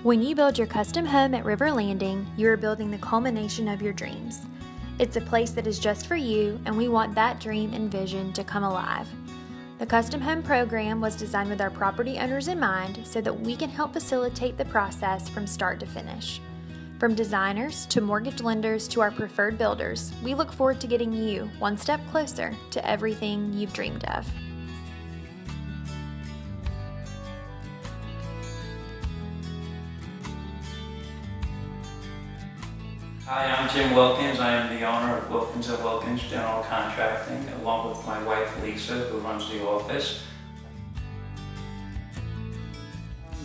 When you build your custom home at River Landing, you are building the culmination of your dreams. It's a place that is just for you, and we want that dream and vision to come alive. The Custom Home program was designed with our property owners in mind so that we can help facilitate the process from start to finish. From designers to mortgage lenders to our preferred builders, we look forward to getting you one step closer to everything you've dreamed of. Hi, I'm Jim Wilkins. I am the owner of Wilkins & Wilkins General Contracting, along with my wife Lisa, who runs the office.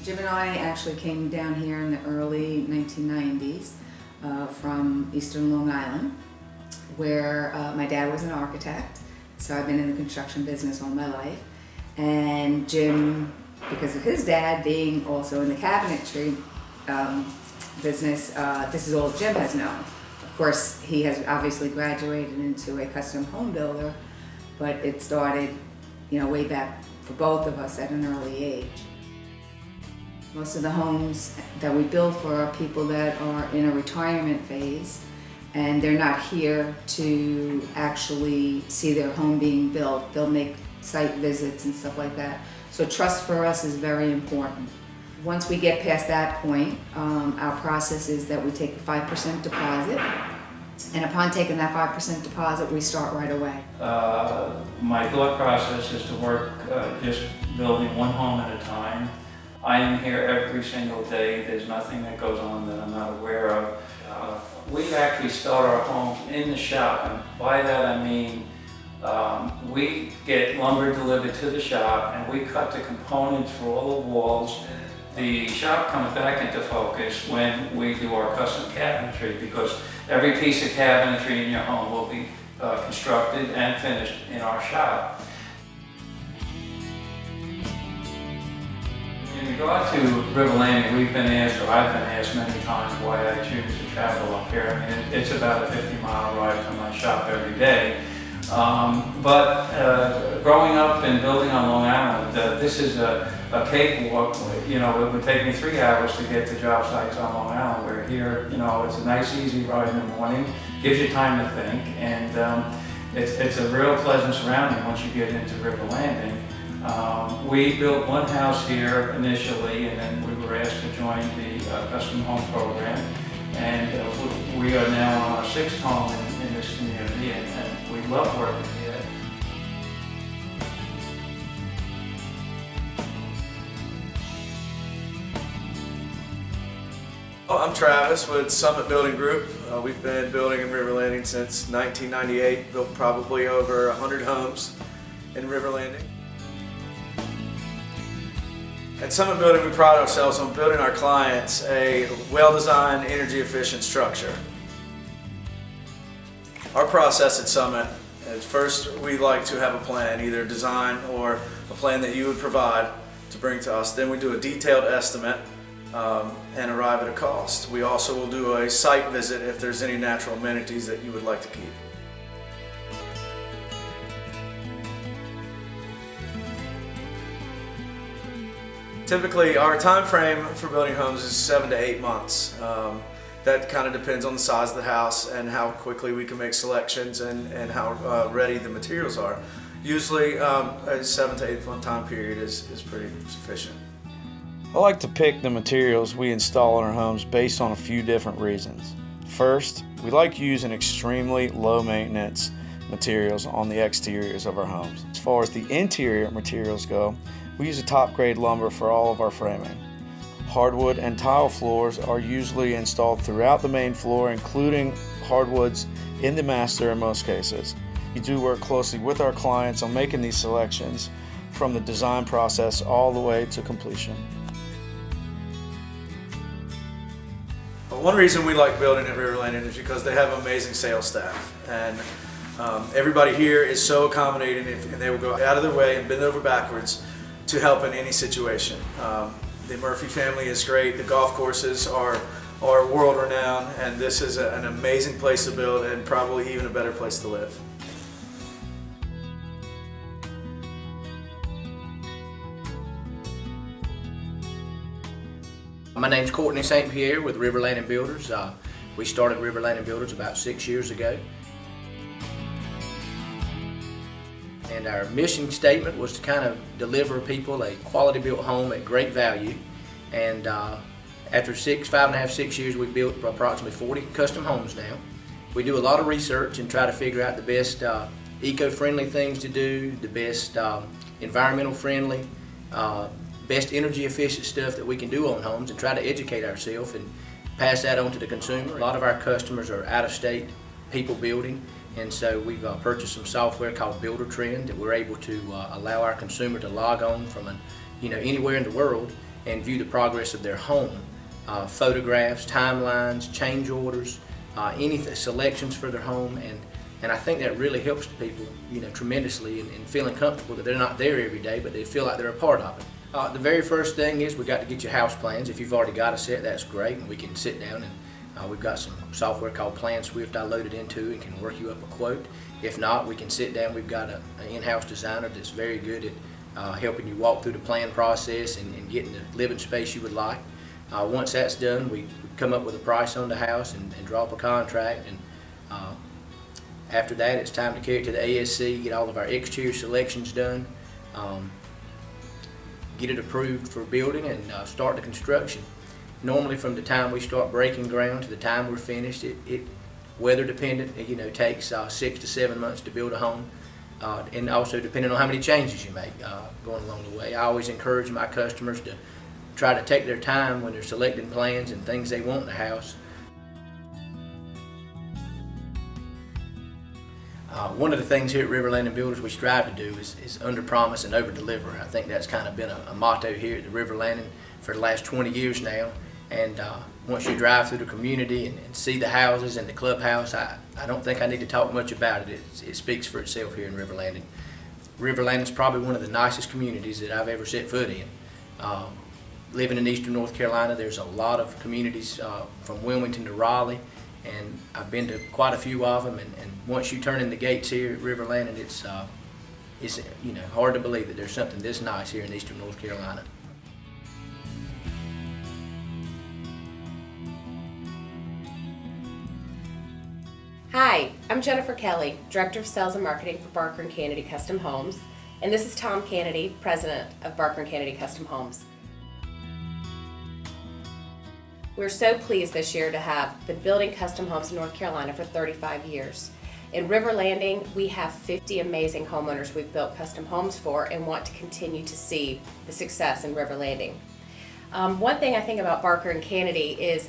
Jim and I actually came down here in the early 1990s from Eastern Long Island, where my dad was an architect, so I've been in the construction business all my life. And Jim, because of his dad being also in the cabinetry business, this is all Jim has known. Of course, he has obviously graduated into a custom home builder, but it started, way back for both of us at an early age. Most of the homes that we build for are people that are in a retirement phase, and they're not here to actually see their home being built. They'll make site visits and stuff like that. So trust for us is very important. Once we get past that point, our process is that we take a 5% deposit, and upon taking that 5% deposit, we start right away. My thought process is to work just building one home at a time. I am here every single day. There's nothing that goes on that I'm not aware of. We actually start our homes in the shop, and by that I mean we get lumber delivered to the shop, and we cut the components for all the walls. The shop comes back into focus when we do our custom cabinetry, because every piece of cabinetry in your home will be constructed and finished in our shop. In regard to River Landing, I've been asked many times why I choose to travel up here. I mean, it's about a 50-mile ride from my shop every day. But growing up and building on Long Island, this is a cakewalk. It would take me 3 hours to get to job sites on Long Island. Where here, it's a nice, easy ride in the morning, gives you time to think, and it's a real pleasant surrounding once you get into River Landing. We built one house here initially, and then we were asked to join the custom home program, and we are now on our 6th home in this community, and we love working here. I'm Travis with Summit Building Group. We've been building in River Landing since 1998, built probably over 100 homes in River Landing. At Summit Building, we pride ourselves on building our clients a well-designed, energy-efficient structure. Our process at Summit is, first we like to have a plan, either design or a plan that you would provide to bring to us. Then we do a detailed estimate and arrive at a cost. We also will do a site visit if there's any natural amenities that you would like to keep. Typically, our time frame for building homes is 7 to 8 months. That kind of depends on the size of the house and how quickly we can make selections and how ready the materials are. Usually, a 7 to 8 month time period is pretty sufficient. I like to pick the materials we install in our homes based on a few different reasons. First, we like using extremely low maintenance materials on the exteriors of our homes. As far as the interior materials go, we use a top grade lumber for all of our framing. Hardwood and tile floors are usually installed throughout the main floor, including hardwoods in the master in most cases. We do work closely with our clients on making these selections from the design process all the way to completion. One reason we like building at River Landing is because they have an amazing sales staff, and everybody here is so accommodating, and they will go out of their way and bend over backwards to help in any situation. The Murphy family is great. The golf courses are world renowned, and this is an amazing place to build, and probably even a better place to live. My name's Courtney Same here with River Landing Builders. We started River Landing Builders about 6 years ago. And our mission statement was to kind of deliver people a quality built home at great value. And after 5.5, 6 years, we've built approximately 40 custom homes now. We do a lot of research and try to figure out the best eco-friendly things to do, the best environmental friendly, best energy efficient stuff that we can do on homes, and try to educate ourselves and pass that on to the consumer. A lot of our customers are out-of-state people building, and so we've purchased some software called Builder Trend that we're able to allow our consumer to log on from anywhere in the world and view the progress of their home. Photographs, timelines, change orders, anything, selections for their home, and I think that really helps the people, tremendously in feeling comfortable that they're not there every day, but they feel like they're a part of it. The very first thing is we got to get your house plans. If you've already got a set, that's great, and we can sit down and we've got some software called Plan Swift I loaded into and can work you up a quote. If not, we can sit down. We've got an in-house designer that's very good at helping you walk through the plan process and getting the living space you would like. Once that's done, we come up with a price on the house and draw up a contract, and after that it's time to carry it to the ASC, get all of our exterior selections done, get it approved for building, and start the construction. Normally from the time we start breaking ground to the time we're finished, it weather dependent, takes 6 to 7 months to build a home, and also depending on how many changes you make going along the way. I always encourage my customers to try to take their time when they're selecting plans and things they want in the house. One of the things here at River Landing Builders we strive to do is under promise and over deliver. I think that's kind of been a motto here at the River Landing for the last 20 years now. And once you drive through the community and see the houses and the clubhouse, I don't think I need to talk much about it. It speaks for itself here in River Landing. River Landing is probably one of the nicest communities that I've ever set foot in. Living in eastern North Carolina, there's a lot of communities from Wilmington to Raleigh, and I've been to quite a few of them. And once you turn in the gates here at River Landing, it's hard to believe that there's something this nice here in eastern North Carolina. Hi, I'm Jennifer Kelly, Director of Sales and Marketing for Barker & Kennedy Custom Homes, and this is Tom Kennedy, President of Barker & Kennedy Custom Homes. We're so pleased this year to have been building custom homes in North Carolina for 35 years. In River Landing, we have 50 amazing homeowners we've built custom homes for and want to continue to see the success in River Landing. One thing I think about Barker & Kennedy is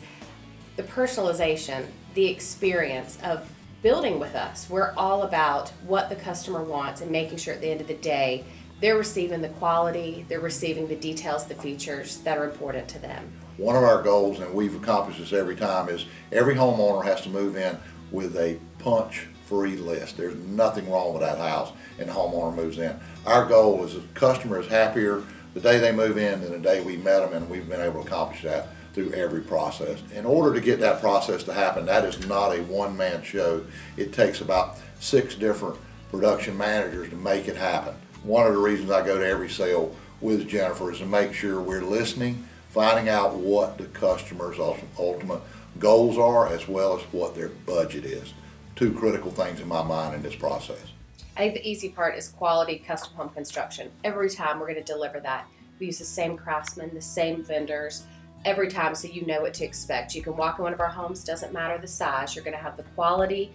the personalization, the experience of building with us. We're all about what the customer wants and making sure at the end of the day they're receiving the quality, they're receiving the details, the features that are important to them. One of our goals, and we've accomplished this every time, is every homeowner has to move in with a punch-free list. There's nothing wrong with that house, and the homeowner moves in. Our goal is the customer is happier the day they move in than the day we met them, and we've been able to accomplish that through every process. In order to get that process to happen, that is not a one-man show. It takes about 6 different production managers to make it happen. One of the reasons I go to every sale with Jennifer is to make sure we're listening, finding out what the customer's ultimate goals are, as well as what their budget is. 2 critical things in my mind in this process. I think the easy part is quality custom home construction. Every time we're going to deliver that. We use the same craftsmen, the same vendors, every time, so you know what to expect. You can walk in one of our homes, doesn't matter the size, you're going to have the quality,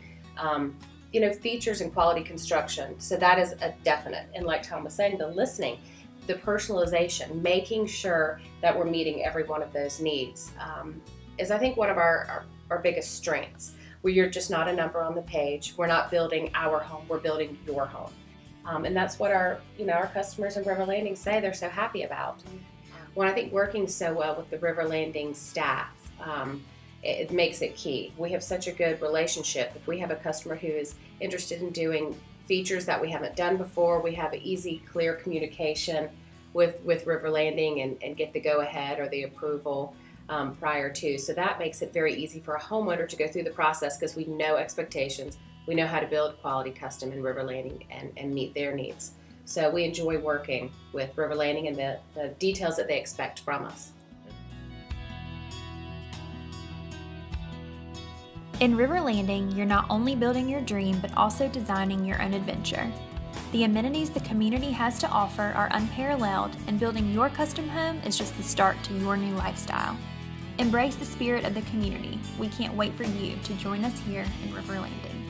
features and quality construction. So that is a definite. And like Tom was saying, the listening, the personalization, making sure that we're meeting every one of those needs is, I think, one of our biggest strengths. Where you're just not a number on the page. We're not building our home, we're building your home. And that's what our customers in River Landing say they're so happy about. When I think working so well with the River Landing staff, it makes it key. We have such a good relationship. If we have a customer who is interested in doing features that we haven't done before, we have easy, clear communication with River Landing and get the go-ahead or the approval prior to. So that makes it very easy for a homeowner to go through the process because we know expectations. We know how to build quality custom in River Landing and meet their needs. So we enjoy working with River Landing and the details that they expect from us. In River Landing, you're not only building your dream, but also designing your own adventure. The amenities the community has to offer are unparalleled, and building your custom home is just the start to your new lifestyle. Embrace the spirit of the community. We can't wait for you to join us here in River Landing.